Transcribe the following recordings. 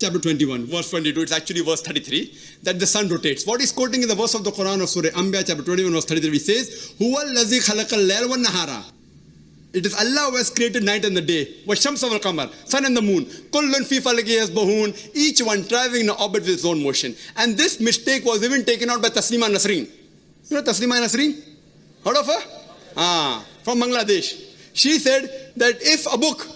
chapter 21, verse 22, it's actually verse 33, that the sun rotates. What is quoting in the verse of the Quran of Surah Anbiya, chapter 21, verse 33, which says, Huwa allazi khalaqal layla wan nahara. It is Allah who has created night and the day. Washamsa wal qamar, sun and the moon. Kullun fi falaki yasbahun, each one traveling in an orbit with its own motion. And this mistake was even taken out by Taslima Nasreen. You know Taslima Nasreen? Heard of her? From Bangladesh. She said that if a book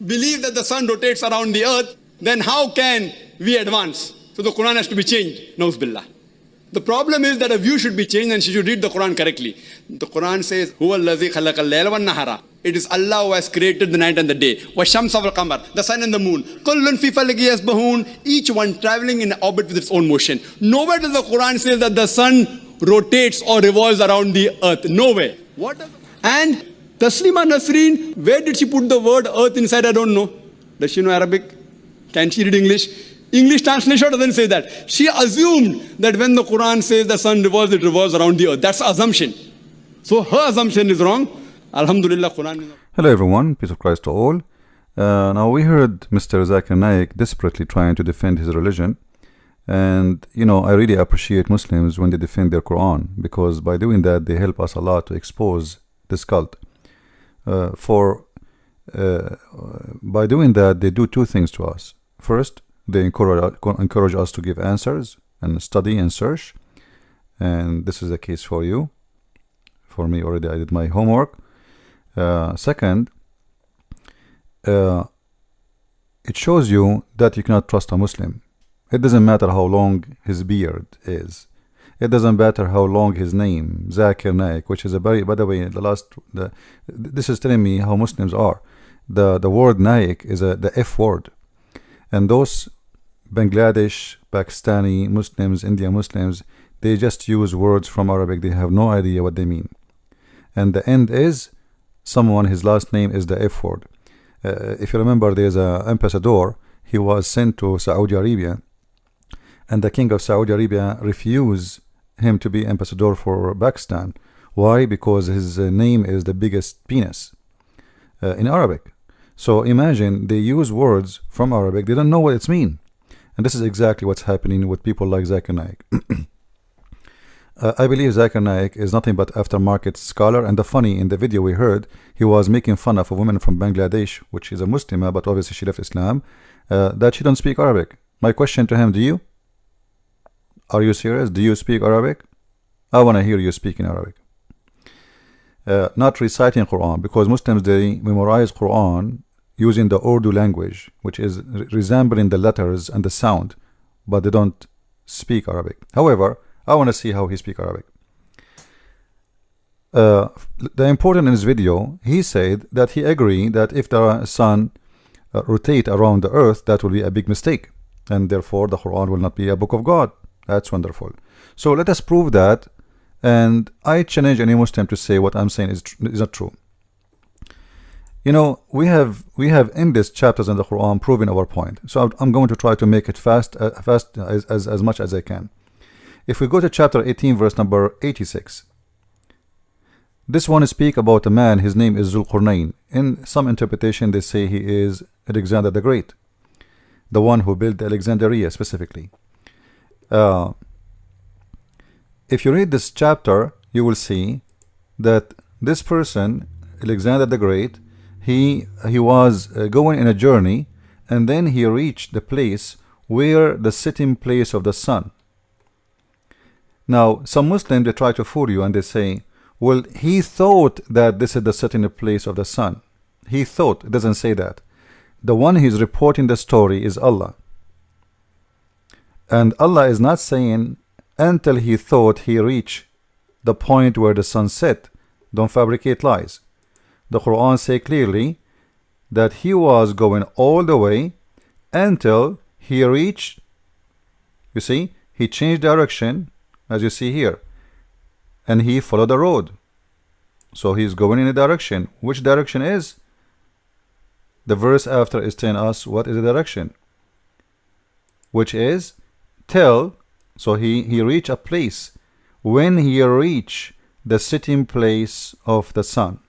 believes that the sun rotates around the earth, then how can we advance? So the Quran has to be changed. Nauz billah. The problem is that a view should be changed and she should read the Quran correctly. The Quran says, Huwa allazi khalaqal layla wan nahara. It is Allah who has created the night and the day. Washamsa wal qamar, the sun and the moon. Kullun fi falaki yasbahun, each one traveling in orbit with its own motion. Nowhere does the Quran say that the sun rotates or revolves around the earth. Nowhere. And Taslima Nasreen, where did she put the word earth inside? I don't know. Does she know Arabic? Can she read English? English translation doesn't say that. She assumed that when the Quran says the sun revolves, it revolves around the earth. That's assumption. So her assumption is wrong. Alhamdulillah, Quran. Hello everyone, peace of Christ to all. Now we heard Mr. Zakir Naik desperately trying to defend his religion. And you know, I really appreciate Muslims when they defend their Quran, because by doing that they help us a lot to expose this cult. By doing that, they do two things to us. First, they encourage us to give answers and study and search, and this is the case for you. For me, already I did my homework. Second, it shows you that you cannot trust a Muslim. It doesn't matter how long his beard is. It doesn't matter how long his name, Zakir Naik, which is a very, by the way, this is telling me how Muslims are. The word Naik is the F word. And those Bangladesh, Pakistani Muslims, Indian Muslims, they just use words from Arabic. They have no idea what they mean. And the end is someone, his last name is the F word. If you remember, there's an ambassador. He was sent to Saudi Arabia, and the king of Saudi Arabia refused him to be ambassador for Pakistan. Why? Because his name is the biggest penis in Arabic. So imagine they use words from Arabic, they don't know what it's mean. And this is exactly what's happening with people like Zakir Naik. I believe Zakir Naik is nothing but aftermarket scholar. And the funny, in the video we heard, he was making fun of a woman from Bangladesh, which is a Muslimah, but obviously she left Islam, that she don't speak Arabic. My question to him, do you? Are you serious? Do you speak Arabic? I want to hear you speaking Arabic. Not reciting Quran, because Muslims, they memorize Quran using the Urdu language, which is resembling the letters and the sound, but they don't speak Arabic. However, I want to see how he speaks Arabic. The important in his video, he said that he agreed that if the sun rotate around the earth, that will be a big mistake, and therefore the Quran will not be a book of God. That's wonderful. So let us prove that, and I challenge any Muslim to say what I'm saying is not true. You know, we have endless chapters in the Quran proving our point. So I'm going to try to make it fast as much as I can. If we go to chapter 18, verse number 86, this one speak about a man. His name is Zulqarnain. In some interpretation, they say he is Alexander the Great, the one who built Alexandria specifically. If you read this chapter, you will see that this person, Alexander the Great, he was going in a journey, and then he reached the place where the sitting place of the sun. Now, some Muslims, they try to fool you and they say, well, he thought that this is the sitting place of the sun. He thought. It doesn't say that. The one who is reporting the story is Allah. And Allah is not saying until he thought he reached the point where the sun set. Don't fabricate lies. The Quran says clearly that he was going all the way until he reached, you see, he changed direction, as you see here, and he followed the road. So he's going in a direction. Which direction is? The verse after is telling us what is the direction, which is till. So he reached a place. When he reached the sitting place of the sun.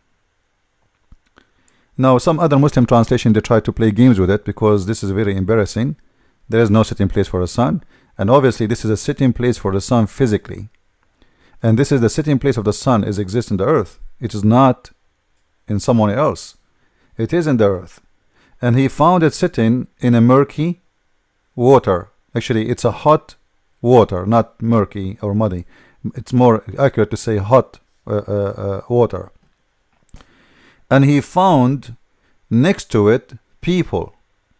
Now some other Muslim translation, they try to play games with it, because this is very embarrassing. There is no sitting place for the sun, and obviously this is a sitting place for the sun physically. And this is the sitting place of the sun is exists in the earth. It is not in someone else. It is in the earth. And he found it sitting in a murky water. Actually, it's a hot water, not murky or muddy. It's more accurate to say hot water. And he found next to it people.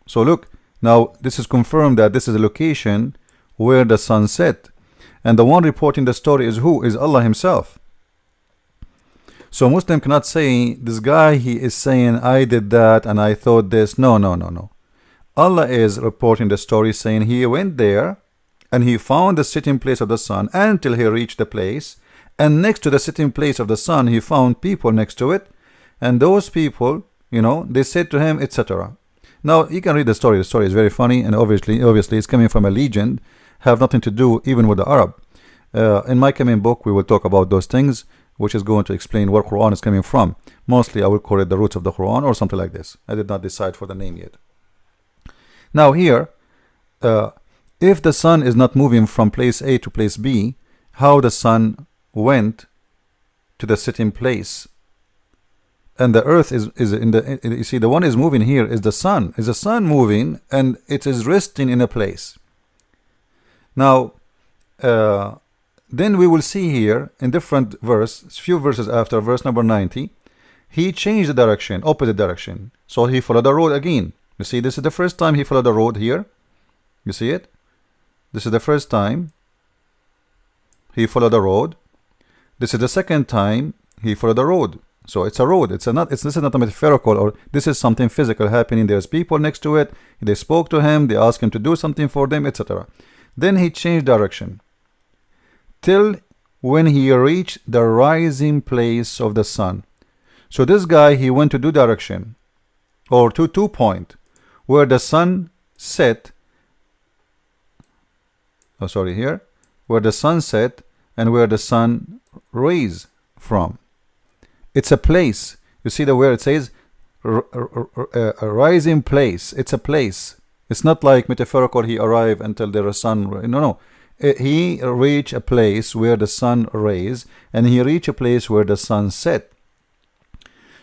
So look, now this is confirmed that this is a location where the sun set. And the one reporting the story is who? Is Allah himself. So Muslim cannot say, this guy, he is saying, I did that and I thought this. No. Allah is reporting the story saying he went there and he found the sitting place of the sun until he reached the place. And next to the sitting place of the sun, he found people next to it. And those people, they said to him, etc. Now, you can read the story. The story is very funny, and obviously it's coming from a legend, have nothing to do even with the Arab. In my coming book, we will talk about those things, which is going to explain where Quran is coming from. Mostly, I will call it the roots of the Quran or something like this. I did not decide for the name yet. Now here, if the sun is not moving from place A to place B, how the sun went to the sitting place? And the earth is in the, you see, the one is moving here is the sun. Is the sun moving and it is resting in a place. Now, then we will see here in different few verses after verse number 90, he changed the direction, opposite direction. So he followed the road again. You see, this is the first time he followed the road here. You see it? This is the first time he followed the road. This is the second time he followed the road. So it's a road. This is not a metaphorical, or this is something physical happening. There's people next to it. They spoke to him. They asked him to do something for them, etc. Then he changed direction till when he reached the rising place of the sun. So this guy, he went to do direction, or to 2 point where the sun set. Oh, sorry, here where the sun set and where the sun rays from. It's a place. You see the where it says a rising place. It's a place. It's not like metaphorical. He arrived until there is sun. No. He reached a place where the sun rays, and he reached a place where the sun set.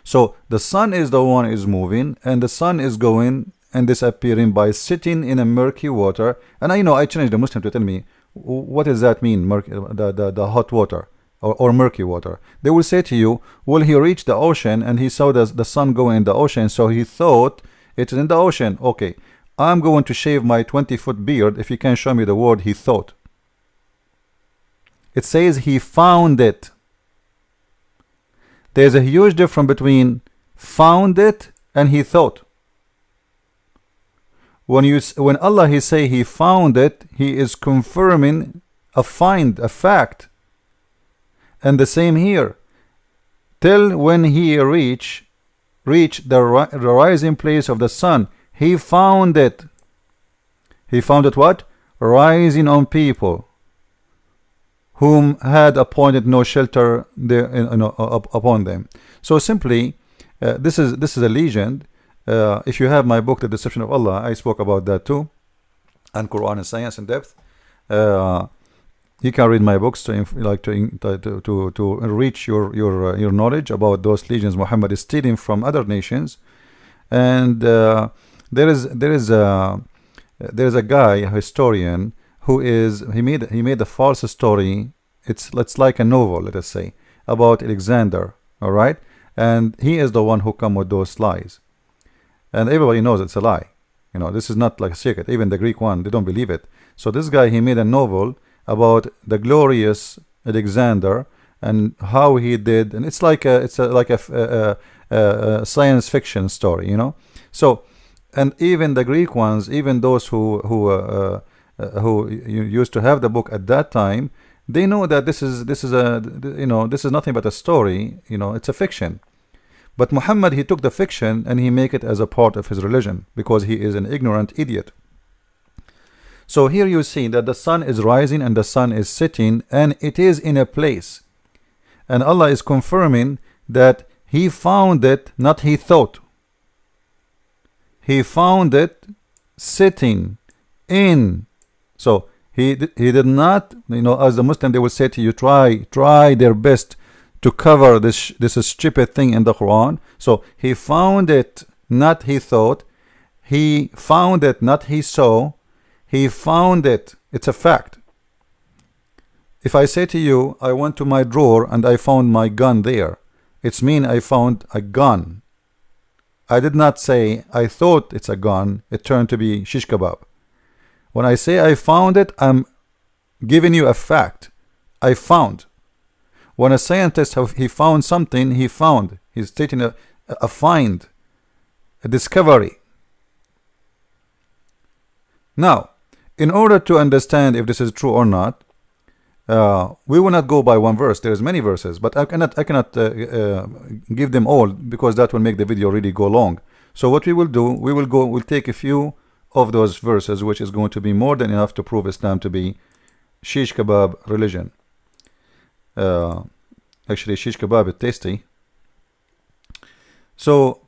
So the sun is the one is moving, and the sun is going and disappearing by sitting in a murky water. And I challenge the Muslim to tell me, what does that mean, murky, the hot water or murky water? They will say to you, well, he reached the ocean and he saw the sun go in the ocean, so he thought it's in the ocean. Okay, I'm going to shave my 20-foot beard if you can show me the word he thought. It says he found it. There's a huge difference between found it and he thought. When Allah he say he found it, he is confirming a fact. And the same here. Till when he reached the rising place of the sun, he found it. He found it what? Rising on people whom had appointed no shelter there, upon them. So simply, this is a legend. If you have my book, The Deception of Allah, I spoke about that too, and Quran and Science in depth. You can read my books to reach your knowledge about those legends Muhammad is stealing from other nations. And there is a guy, a historian, who he made a false story. It's like a novel, let us say, about Alexander. All right, and he is the one who come with those lies, and everybody knows it's a lie. This is not like a secret. Even the Greek one, they don't believe it. So this guy, he made a novel about the glorious Alexander and how he did, and it's like a science fiction story, So, and even the Greek ones, even those who used to have the book at that time, they know that this is nothing but a story. It's a fiction. But Muhammad, he took the fiction and he make it as a part of his religion because he is an ignorant idiot. So here you see that the sun is rising and the sun is setting, and it is in a place. And Allah is confirming that he found it, not he thought. He found it sitting in. So he did not, as the Muslim they will say to you, try their best to cover this stupid thing in the Quran. So he found it, not he thought. He found it, not he saw. He found it. It's a fact. If I say to you, I went to my drawer and I found my gun there, it's mean I found a gun. I did not say I thought it's a gun, it turned to be shish kebab. When I say I found it, I'm giving you a fact. I found. When a scientist, he found something, he's stating a find, a discovery. Now, in order to understand if this is true or not, we will not go by one verse. There's many verses, but I cannot give them all, because that will make the video really go long. So what we will do, we'll take a few of those verses, which is going to be more than enough to prove Islam to be shish kebab religion. Actually, shish kebab is tasty. So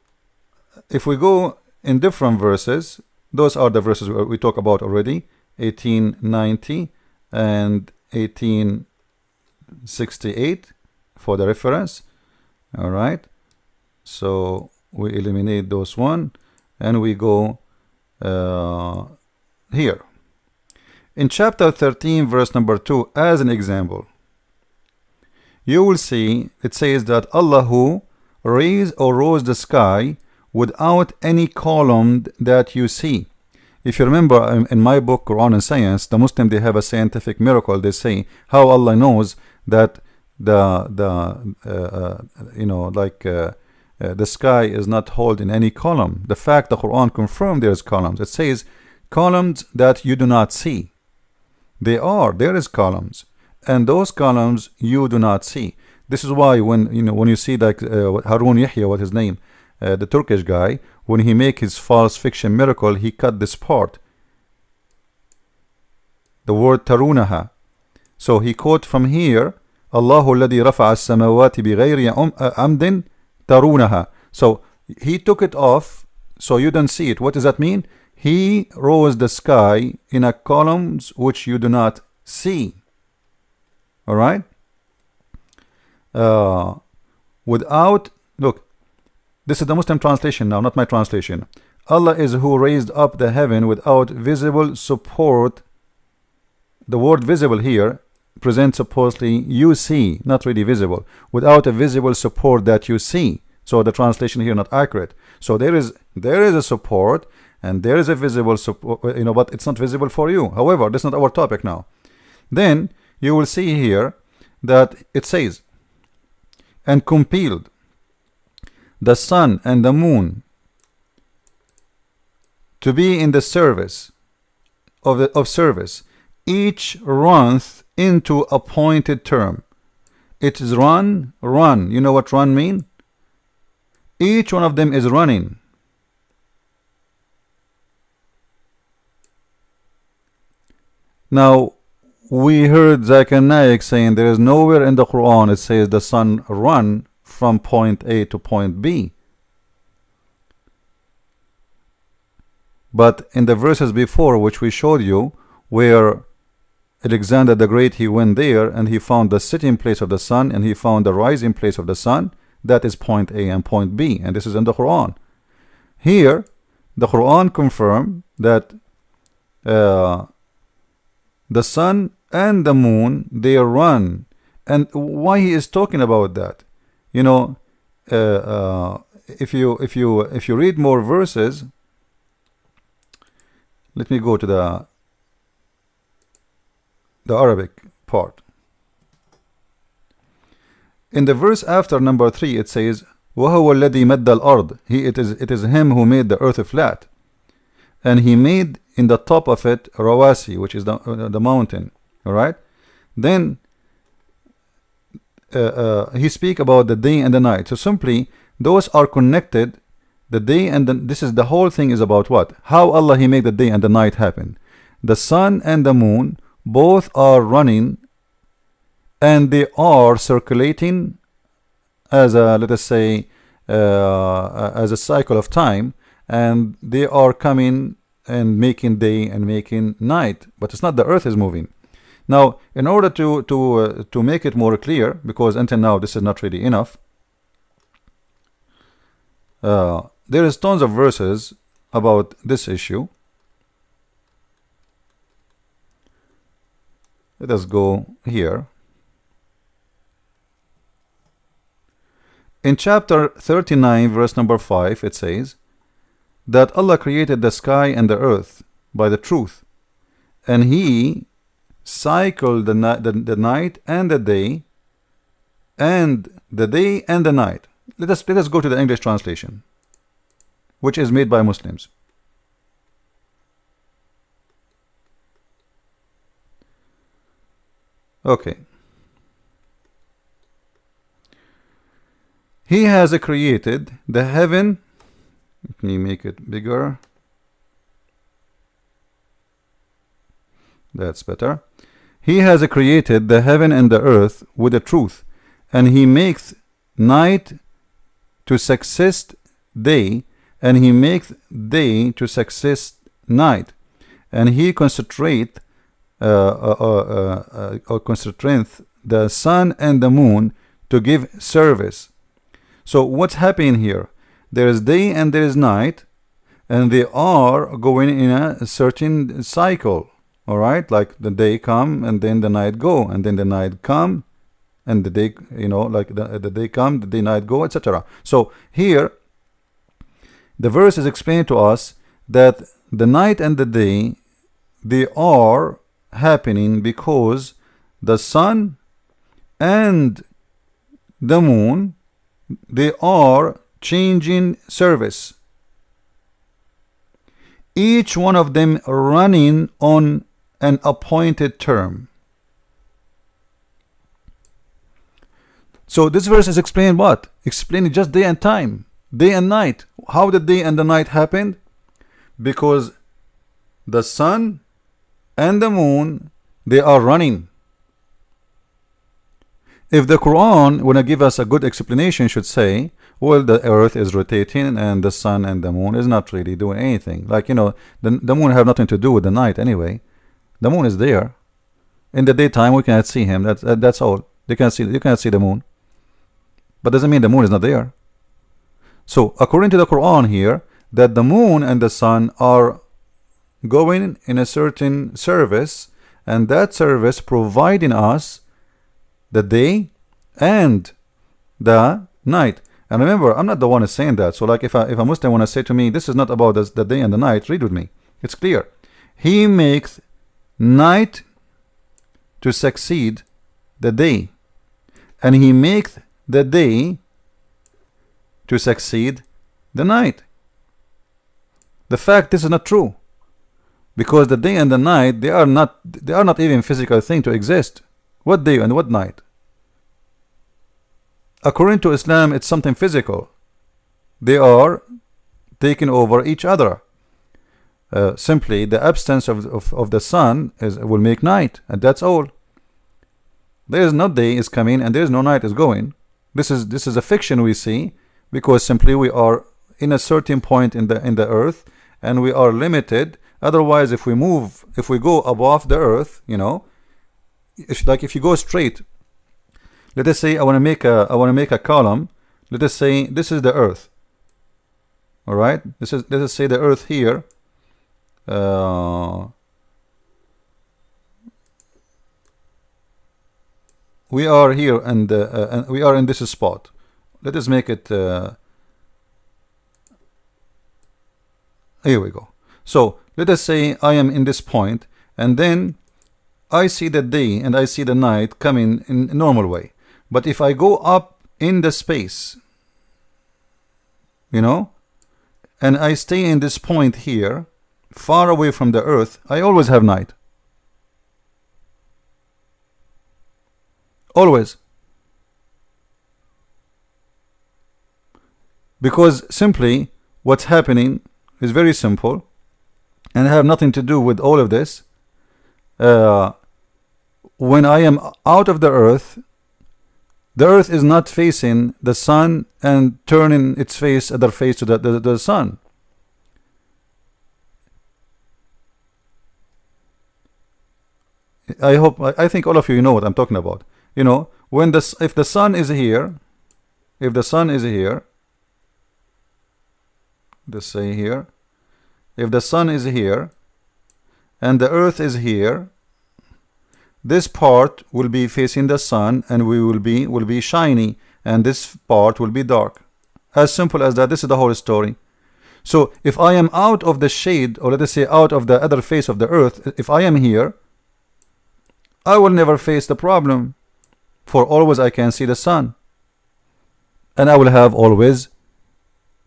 if we go in different verses, those are the verses we talk about already, 1890 and 1868 for the reference. All right, so we eliminate those one and we go here in chapter 13 verse number 2 as an example. You will see it says that Allah who raised or rose the sky without any column that you see. If you remember in my book Quran and Science, the Muslim, they have a scientific miracle. They say how Allah knows that the sky is not held in any column. The fact the Quran confirmed there's columns. It says columns that you do not see. There is columns, and those columns you do not see. This is why when you see like Harun Yahya, what his name, the Turkish guy, when he make his false fiction miracle, he cut this part, the word tarunaha. So he quote from here, Allahu alladhi rafa'a as-samawati bighayri amdin tarunaha. So he took it off, so you don't see it. What does that mean? He rose the sky in a columns which you do not see. All right. Without, look, this is the Muslim translation now, not my translation. Allah is who raised up the heaven without visible support. The word visible here presents supposedly you see, not really visible, without a visible support that you see. So the translation here not accurate. So there is a support and there is a visible support, but it's not visible for you. However, this is not our topic now. Then you will see here that it says, and compelled the sun and the moon to be in the service of service, each runneth into appointed term. It is run. You know what run mean? Each one of them is running. Now we heard Zakir Naik saying there is nowhere in the Quran it says the sun run from point A to point B. But in the verses before, which we showed you, where Alexander the Great, he went there and he found the setting place of the sun and he found the rising place of the sun, that is point A and point B, and this is in the Quran. Here the Quran confirmed that the sun and the moon, they run. And why he is talking about that? If you read more verses, let me go to the Arabic part. In the verse after number 3, it says, وَهُوَ الَّذِي مَدَّ الْأَرْضِ. It is him who made the earth flat, and he made in the top of it rawasi, which is the mountain. All right. Then he speak about the day and the night. So simply those are connected. The day and this is the whole thing is about what? How Allah he made the day and the night happen. The sun and the moon both are running, and they are circulating as a, let us say, as a cycle of time, and they are coming and making day and making night, but it's not the earth is moving. Now, in order to make it more clear, because until now this is not really enough, there is tons of verses about this issue. Let us go here. In chapter 39, verse number 5, it says that Allah created the sky and the earth by the truth, and He cycled the night and the day, and the day and the night. Let us go to the English translation, which is made by Muslims. Okay. He has created the heaven. Let me make it bigger. That's better. He has created the heaven and the earth with the truth, and He makes night to succeed day, and He makes day to succeed night, and He concentrates the sun and the moon to give service. So what's happening here? There is day and there is night, and they are going in a certain cycle. All right, like the day come and then the night go, and then the night come and the day, like the day come, the day night go, etc. So here the verse is explained to us that the night and the day, they are happening because the sun and the moon, they are changing service, each one of them running on an appointed term. So this verse is explaining what? Explaining just day and time, day and night. How the day and the night happened? Because the sun and the moon, they are running. If the Quran wanna give us a good explanation, should say, well, the earth is rotating and the sun and the moon is not really doing anything. Like, the moon have nothing to do with the night anyway. The moon is there. In the daytime we cannot see him. That's all. You cannot see the moon. But doesn't mean the moon is not there. So according to the Quran here, that the moon and the sun are going in a certain service, and that service providing us the day and the night. And remember, I'm not the one who's saying that. So like if a Muslim want to say to me, this is not about the day and the night, read with me. It's clear. He makes night to succeed the day, and He makes the day to succeed the night. The fact this is not true, because the day and the night, they are not even physical thing to exist. What day and what night? According to Islam, it's something physical. They are taking over each other. Simply the absence of the sun will make night, and that's all. There is no day is coming and there is no night is going. This is a fiction we see, because simply we are in a certain point in the earth, and we are limited. Otherwise, if we go above the earth, if you go straight, let us say I want to make a column. Let us say this is the earth. All right, let us say the earth here. We are here, and we are in this spot. Let us make it. Here we go. So let us say I am in this point, and then I see the day and I see the night coming in a normal way. But if I go up in the space, and I stay in this point here, far away from the earth, I always have night. Always. Because simply what's happening is very simple and have nothing to do with all of this. When I am out of the earth is not facing the sun and turning its face, other face to the sun. I think all of you know what I'm talking about. You know, when if the sun is here, if the sun is here, let's say here, if the sun is here and the earth is here, this part will be facing the sun and we will be shiny, and this part will be dark. As simple as that. This is the whole story. So if I am out of the shade, or let us say out of the other face of the earth, if I am here, I will never face the problem, for always I can see the sun, and I will have always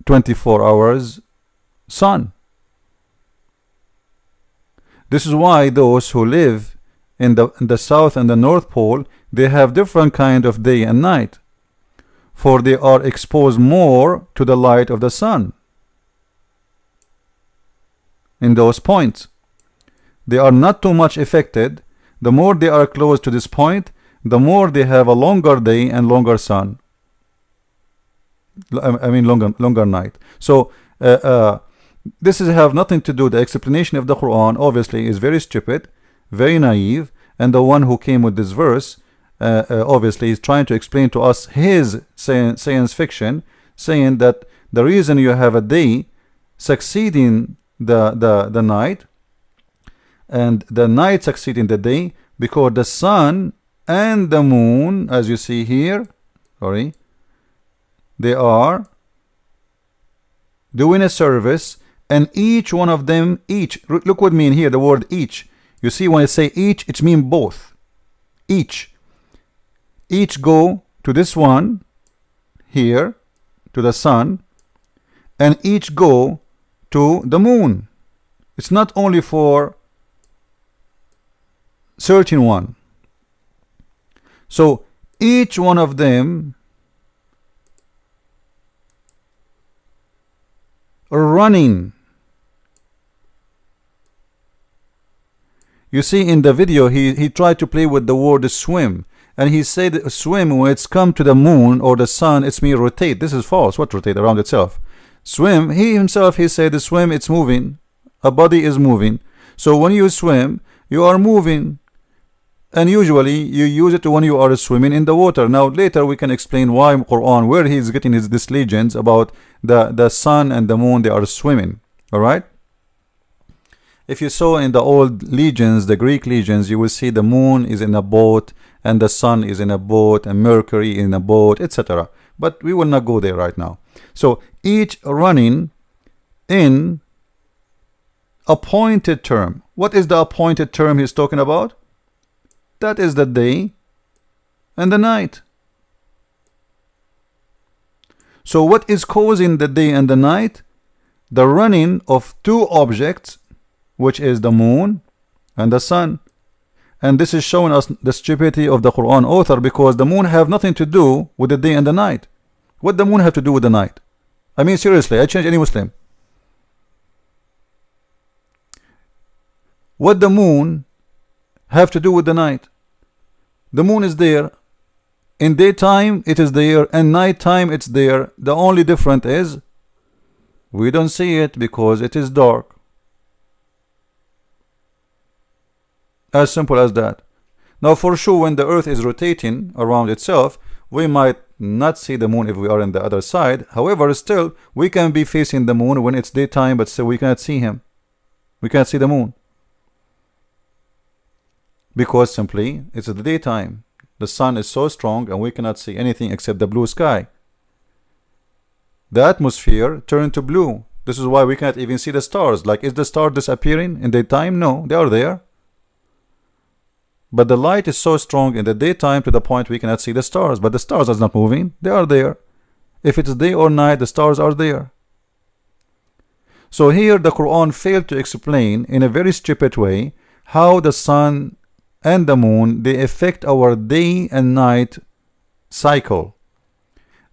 24 hours sun. This is why those who live in the south and the north pole, they have different kind of day and night, for they are exposed more to the light of the sun. In those points, they are not too much affected. The more they are close to this point, the more they have a longer day and longer sun. I mean longer night. So this is have nothing to do. The explanation of the Quran obviously is very stupid, very naive, and the one who came with this verse obviously is trying to explain to us his science fiction, saying that the reason you have a day succeeding the night and the night succeeding the day, because the sun and the moon, as you see here, they are doing a service, and each one of them, look with me in here, the word each. You see, when I say each, it means both. Each go to this one here, to the sun, and each go to the moon. It's not only for certain one. So each one of them are running. You see in the video, he tried to play with the word swim, and he said swim, when it's come to the moon or the sun, it's mean rotate. This is false. What rotate? Around itself. Swim, he himself, he said the swim, it's moving. A body is moving. So when you swim, you are moving, and usually you use it when you are swimming in the water. Now later we can explain why Quran, where he is getting these legends about the sun and the moon, they are swimming. All right. If you saw in the old legends, the Greek legends, you will see the moon is in a boat and the sun is in a boat and Mercury in a boat, etc. But we will not go there right now. So each running in appointed term. What is the appointed term he's talking about? That is the day and the night. So what is causing the day and the night? The running of two objects, which is the moon and the sun. And this is showing us the stupidity of the Quran author, because the moon have nothing to do with the day and the night. What the moon have to do with the night? I mean, seriously, I change any Muslim. What the moon have to do with the night? The moon is there. In daytime it is there, and nighttime it's there. The only difference is we don't see it because it is dark. As simple as that. Now for sure, when the earth is rotating around itself, we might not see the moon if we are on the other side. However, still we can be facing the moon when it's daytime, but still we cannot see him. We cannot see the moon, because simply it's the daytime. The sun is so strong and we cannot see anything except the blue sky. The atmosphere turned to blue. This is why we cannot even see the stars. Like, is the star disappearing in daytime? No, they are there. But the light is so strong in the daytime to the point we cannot see the stars. But the stars are not moving. They are there. If it's day or night, the stars are there. So here the Quran failed to explain in a very stupid way how the sun and the moon, they affect our day and night cycle.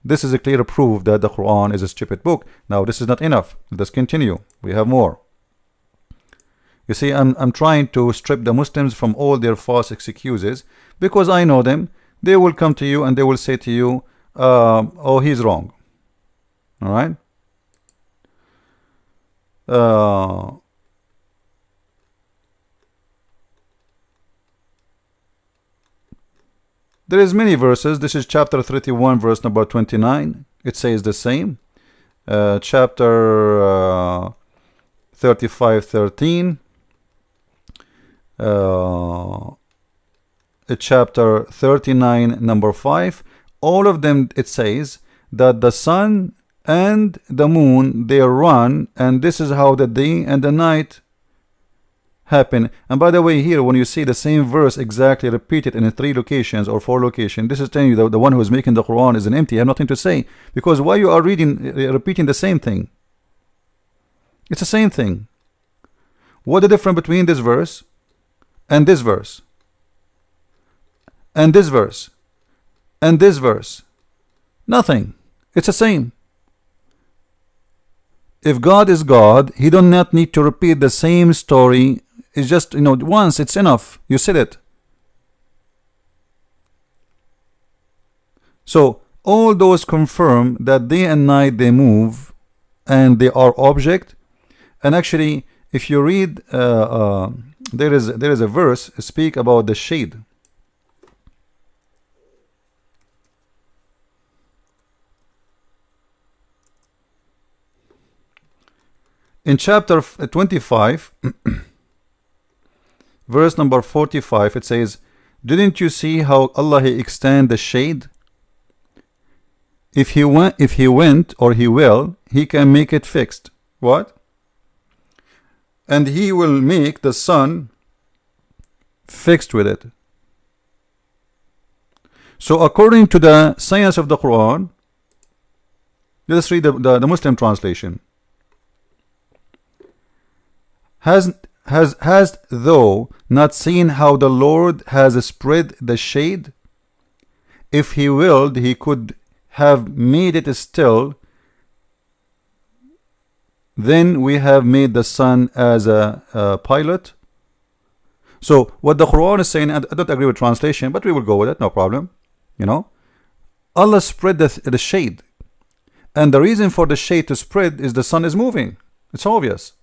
This is a clear proof that the Quran is a stupid book. Now this is not enough. Let us continue. We have more. You see, I'm trying to strip the Muslims from all their false excuses, because I know them. They will come to you and they will say to you, oh, he's wrong. All right. There is many verses. This is chapter 31, verse number 29. It says the same. Chapter 35, 13. Chapter 39, number 5. All of them, it says that the sun and the moon, they run, and this is how the day and the night happen. And by the way, here when you see the same verse exactly repeated in 3 locations or 4 locations, this is telling you that the one who is making the Quran is an empty, have nothing to say. Because why you are repeating the same thing? It's the same thing. What the difference between this verse and this verse and this verse and this verse? Nothing. It's the same. If God is God, he does not need to repeat the same story. It's just, once, it's enough. You said it. So all those confirm that day and night they move and they are object. And actually, if you read, there is a verse speak about the shade. In chapter 25, verse number 45, it says, didn't you see how Allah he extend the shade? If he went or he will, he can make it fixed. What? And he will make the sun fixed with it. So according to the science of the Quran, let's read the Muslim translation. Hast thou not seen how the Lord has spread the shade? If he willed, he could have made it still. Then we have made the sun as a pilot. So what the Quran is saying, I don't agree with translation, but we will go with it, no problem. Allah spread the shade. And the reason for the shade to spread is the sun is moving. It's obvious.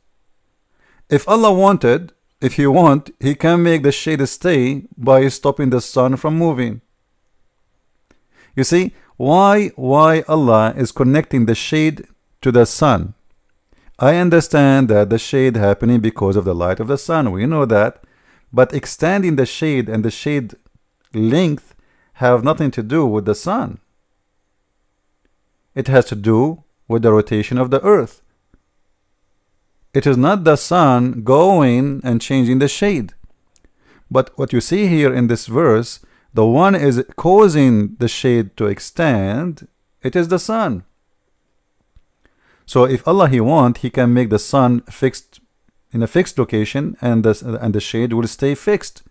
If Allah wanted, he can make the shade stay by stopping the sun from moving. You see, why Allah is connecting the shade to the sun? I understand that the shade happening because of the light of the sun. We know that. But extending the shade and the shade length have nothing to do with the sun. It has to do with the rotation of the earth. It is not the sun going and changing the shade. But what you see here in this verse, the one is causing the shade to extend, it is the sun. So if Allah he want, he can make the sun fixed in a fixed location, and the shade will stay fixed.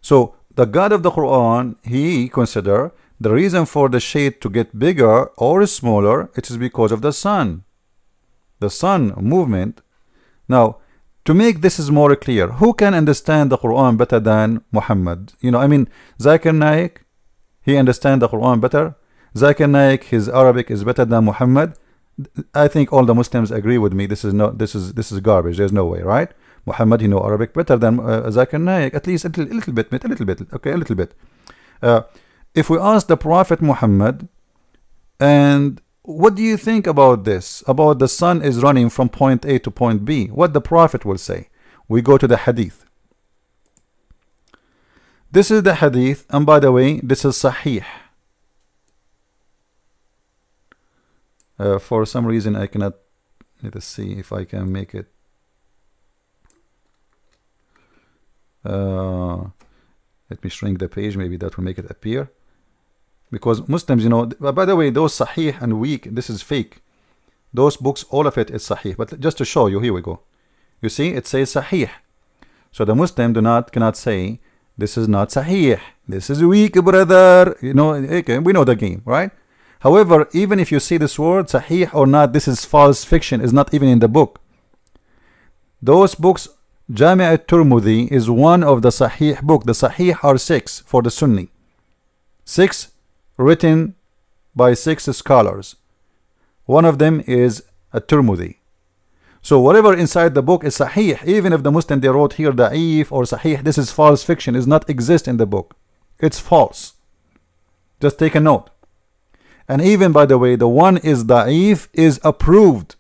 So the God of the Quran, he consider the reason for the shade to get bigger or smaller, it is because of the sun. The sun movement. Now, to make this is more clear, who can understand the Quran better than Muhammad? Zakir Naik, he understand the Quran better. Zakir Naik, his Arabic is better than Muhammad. I think all the Muslims agree with me. This is garbage. There's no way, right? Muhammad, he know Arabic better than Zakir Naik, at least a little bit. Okay, a little bit. If we ask the Prophet Muhammad, and what do you think about this? About the sun is running from point A to point B. What the Prophet will say? We go to the hadith. This is the hadith, and by the way, this is sahih. For some reason I cannot. Let us see if I can make it. Let me shrink the page. Maybe that will make it appear. Because Muslims, by the way, those sahih and weak, this is fake. Those books, all of it is sahih. But just to show you, here we go. You see, it says sahih. So the Muslim cannot say, this is not sahih. This is weak, brother. Okay, we know the game, right? However, even if you see this word, sahih or not, this is false fiction, is not even in the book. Those books, Jami' al-Tirmidhi is one of the sahih book. The sahih are 6 for the Sunni. 6 written by 6 scholars. One of them is at-Tirmidhi. So whatever inside the book is sahih. Even if the Muslim they wrote here da'if or sahih, this is false fiction, does not exist in the book. It's false. Just take a note. And even, by the way, the one is da'if is approved.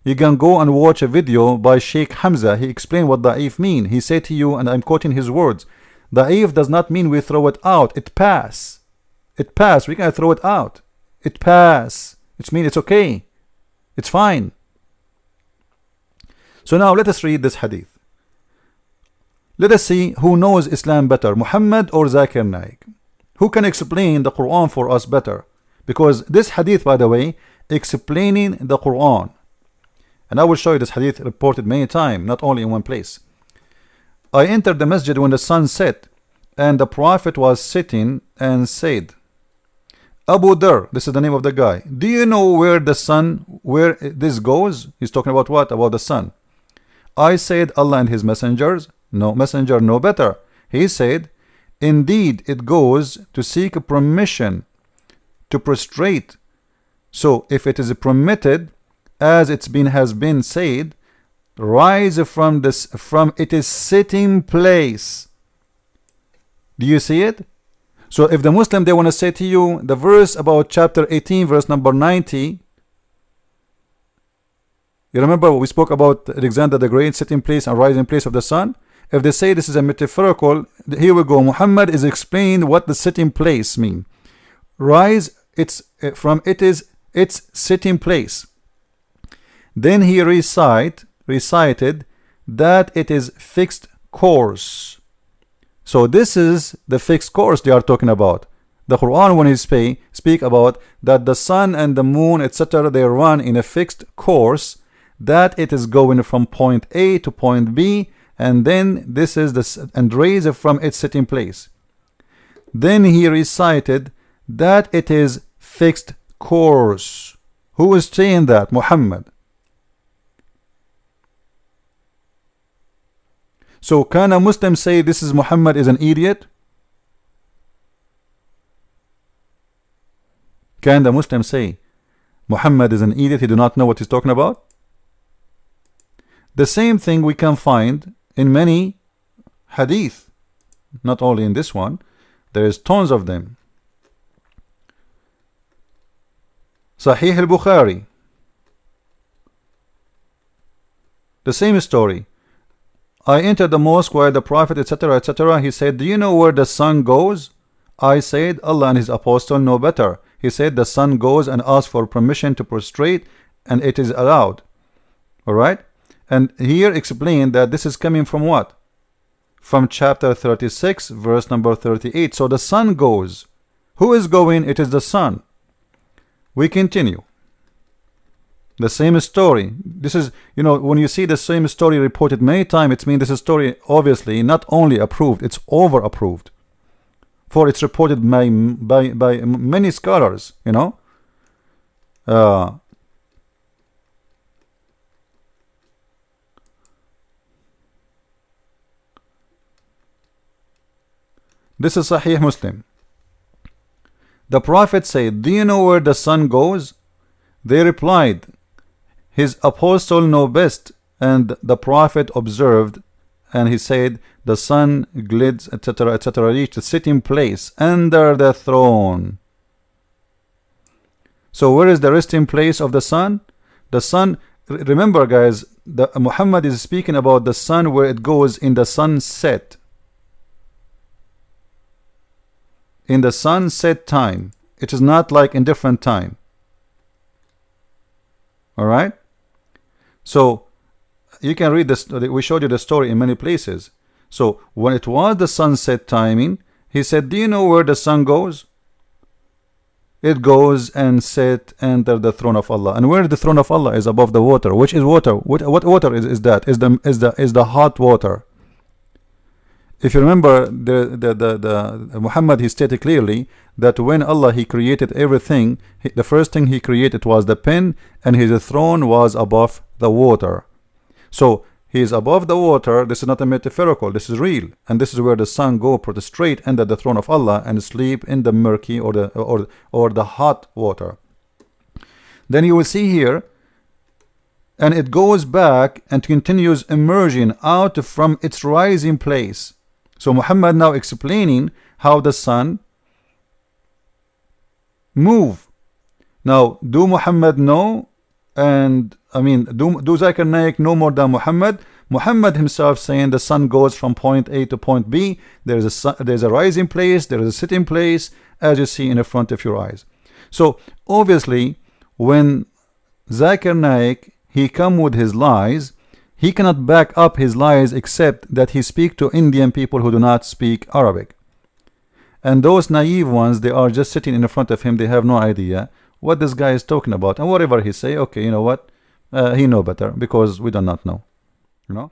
You can go and watch a video by Sheikh Hamza. He explained what da'if mean. He said to you, and I'm quoting his words, da'if does not mean we throw it out. It pass. It pass. We can throw it out. It pass. It means it's okay. It's fine. So now let us read this hadith. Let us see who knows Islam better, Muhammad or Zakir Naik. Who can explain the Quran for us better? Because this hadith, by the way, explaining the Quran. And I will show you this hadith reported many times, not only in one place. I entered the masjid when the sun set, and the Prophet was sitting and said, Abu Dhar, this is the name of the guy, do you know where the sun, where this goes? He's talking about what? About the sun. I said, Allah and His messengers, no messenger, no better. He said, indeed it goes to seek permission to prostrate. So if it is permitted, as has been said, rise from its sitting place. Do you see it? So if the Muslim they want to say to you the verse about chapter 18 verse number 90, you remember we spoke about Alexander the Great sitting place and rising place of the sun? If they say this is a metaphorical, here we go. Muhammad is explaining what the sitting place mean. Rise from its sitting place. Then he recited that it is fixed course. So this is the fixed course they are talking about. The Quran, when he speak about that the sun and the moon, etc., they run in a fixed course, that it is going from point A to point B, and then this is and raise from its sitting place. Then he recited that it is fixed course. Who is saying that? Muhammad. So can a Muslim say this is Muhammad is an idiot? Can the Muslim say Muhammad is an idiot, he do not know what he's talking about? The same thing we can find in many hadith, not only in this one. There is tons of them. Sahih al-Bukhari, the same story. I entered the mosque while the Prophet, etc., etc. He said, do you know where the sun goes? I said, Allah and His apostle know better. He said, the sun goes and asks for permission to prostrate, and it is allowed. Alright? And here explained that this is coming from what? From chapter 36, verse number 38. So the sun goes. Who is going? It is the sun. We continue. The same story. This is, when you see the same story reported many times, it means this story obviously not only approved, it's over approved. For it's reported by many scholars, This is Sahih Muslim. The Prophet said, do you know where the sun goes? They replied, His apostle know best. And the Prophet observed, and he said, the sun glides, etc., etc., reached the sitting place under the throne. So where is the resting place of the sun? The sun, remember guys, Muhammad is speaking about the sun where it goes in the sunset. In the sunset time. It is not like in different time. Alright? So you can read this. We showed you the story in many places. So when it was the sunset timing, he said, do you know where the sun goes? It goes and set under the throne of Allah. And where the throne of Allah is above the water. Which is water? What water is that? Is the hot water. If you remember, the Muhammad, he stated clearly that when Allah, he created everything, the first thing he created was the pen, and his throne was above the water. So he is above the water. This is not a metaphorical, this is real. And this is where the sun go prostrate under the throne of Allah and sleep in the murky or the hot water. Then you will see here and it goes back and continues emerging out from its rising place. So Muhammad now explaining how the sun move. Now, do Muhammad know, and I mean, do Zakir Naik know more than Muhammad? Muhammad himself saying the sun goes from point A to point B. There's a rising place, there is a sitting place, as you see in the front of your eyes. So obviously, when Zakir Naik he come with his lies, he cannot back up his lies except that he speak to Indian people who do not speak Arabic. And those naive ones, they are just sitting in front of him, they have no idea what this guy is talking about, and whatever he say, okay, you know what, he know better, because we do not know, you know.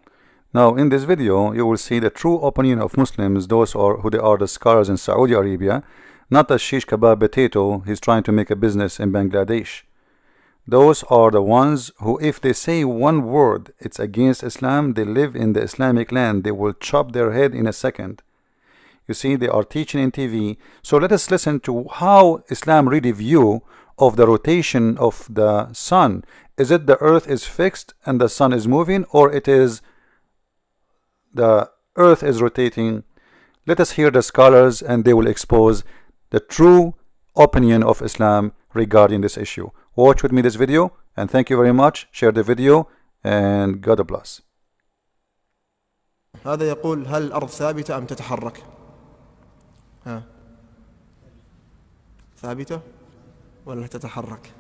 Now in this video you will see the true opinion of Muslims, those who they are the scholars in Saudi Arabia, not a shish kebab potato he's trying to make a business in Bangladesh. Those are the ones who, if they say one word it's against Islam, they live in the Islamic land, they will chop their head in a second. You see, they are teaching in TV. So let us listen to how Islam really view of the rotation of the sun. Is it the earth is fixed and the sun is moving, or it is the earth is rotating? Let us hear the scholars and they will expose the true opinion of Islam regarding this issue. Watch with me this video, and thank you very much. Share the video, and God bless. هذا يقول هل الأرض ثابتة أم تتحرك؟ ها ثابتة ولا تتحرك؟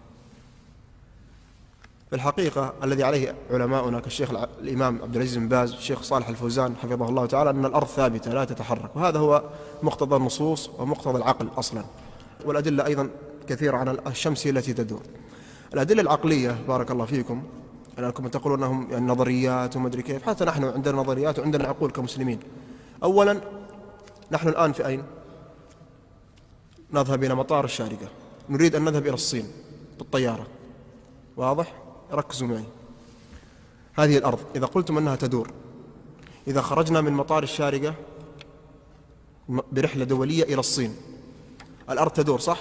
في الحقيقة الذي عليه علماؤنا كالشيخ الإمام عبد العزيز بن باز، الشيخ صالح الفوزان حفظه الله تعالى، أن الأرض ثابتة لا تتحرك، وهذا هو مقتضى النصوص ومقتضى العقل أصلا. والأدلة أيضا كثيرة عن الشمس التي تدور. الأدلة العقلية بارك الله فيكم، أنكم تقولون أنهم يعني نظريات وما أدري كيف، حتى نحن عندنا نظريات وعندنا عقول كمسلمين. أولا نحن الآن في أين؟ نذهب إلى مطار الشارقة، نريد أن نذهب إلى الصين بالطيارة، واضح؟ ركزوا معي. هذه الأرض إذا قلتم أنها تدور، إذا خرجنا من مطار الشارقة برحلة دولية إلى الصين، الأرض تدور صح؟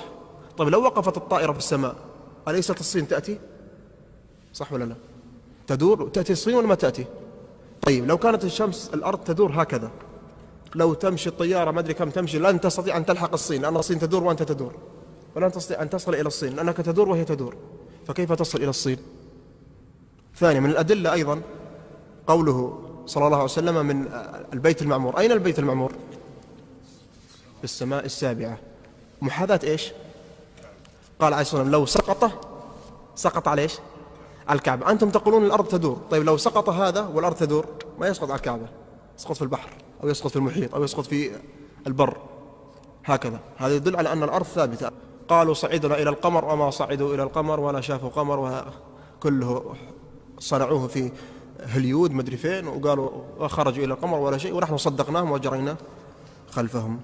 طيب لو وقفت الطائرة في السماء أليست الصين تأتي؟ صح ولا لا؟ تدور تأتي الصين ولا ما تأتي؟ طيب لو كانت الشمس الأرض تدور هكذا، لو تمشي الطيارة ما أدري كم تمشي لن تستطيع أن تلحق الصين، لأن الصين تدور وأنت تدور، ولن تستطيع أن تصل إلى الصين لأنك تدور وهي تدور، فكيف تصل إلى الصين؟ ثانيا من الأدلة أيضا قوله صلى الله عليه وسلم من البيت المعمور. أين البيت المعمور؟ في السماء السابعة. محاذاة إيش؟ قال عليه الصلاة والسلام لو سقط على إيش؟ على الكعبة. أنتم تقولون الأرض تدور، طيب لو سقط هذا والأرض تدور ما يسقط على الكعبة، يسقط في البحر أو يسقط في المحيط أو يسقط في البر، هكذا. هذا يدل على أن الأرض ثابتة. قالوا صعدنا إلى القمر وما صعدوا إلى القمر ولا شافوا قمر، وكله صنعوه في هوليود مدري فين، وقالوا خرجوا إلى القمر ولا شيء، ونحن صدقناهم وجرينا خلفهم.